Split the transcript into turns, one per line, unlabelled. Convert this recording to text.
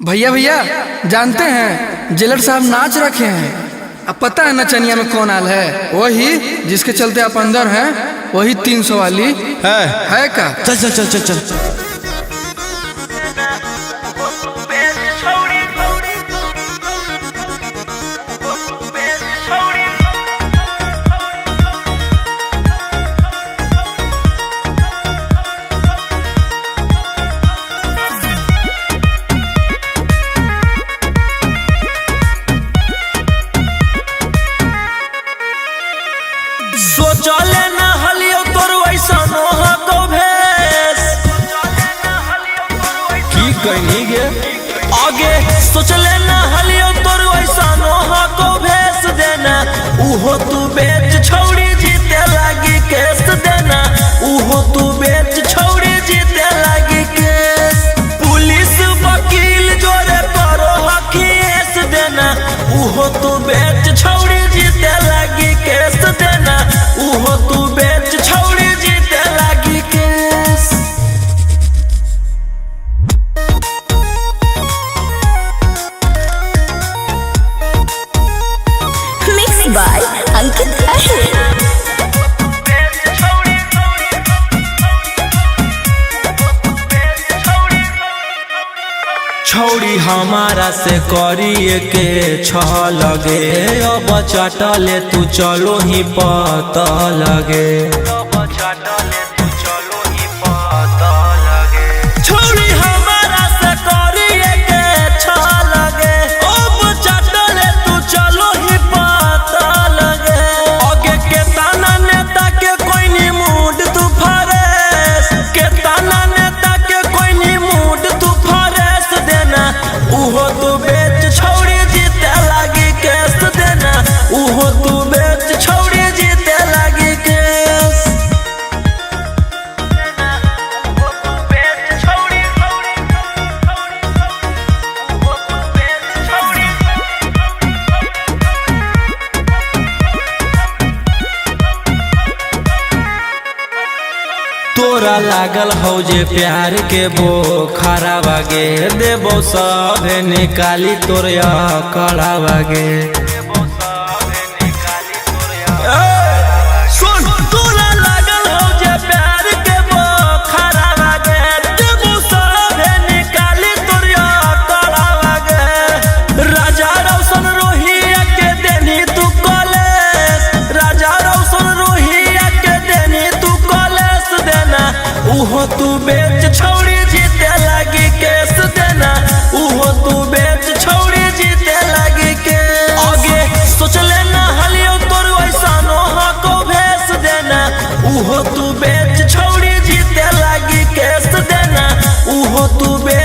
भैया भैया जानते हैं जेलर साहब नाच रखे हैं। अब पता है नचनिया में कौन आल है? वही जिसके चलते आप अंदर हैं, वही 300 वाली है का?
चल चल चल चल चल। सोचले न हलियो तोर वैसा नोह को भेस की कहनी गे आगे सोचले न हलियो तोर वैसा नोह को भेस देना उहो तू बेच छोड़ी जीते लागी केस देना उहो तू बेच छोड़ी जीते लागी केस पुलिस वकील जोरे करो हकीस देना उहो तू बेच छोड़ी जीते लागी केस देना उहो तू बेच छोड़ी जीते लागी केस।
Mixed by Ankit Ahir।
छौड़ी हमारा से करिए के छह लगे अब चटले तू चलो ही पता लगे छौड़ी हमारा से करिए के छह लगे अब चटले तू चलो ही पता लगे आगे के ताना नेता के कोई नी मूड तू फरेस के ताना नेता के कोई नी मूड तू फरेस देना उहो तू बेच छोड़ी जीते लागी केस देना उहो तू बेच छोड़ी जीते लागी केस। तोरा लागल हो जे प्यार के बोखरा वागे देबो सब निकाली तोरिया कड़ा वागे सुन तोरा लागल हो जे प्यार के बोखरा वागे देबो सब निकाली तोरिया कड़ा वागे राजा रौशन रोहिया के देनी तू कॉलेज राजा रौशन रोहिया के देनी तू कॉलेज देना उहो तू बेच छोड़ी जीते लागी केस देना उहो तू बेच छोड़ी जीते लागी केस आगे सोचले न हलियो तोर वैसा नोह को भेस देना उहो तू बेच छोड़ी जीते लागी केस देना उहो तू बेच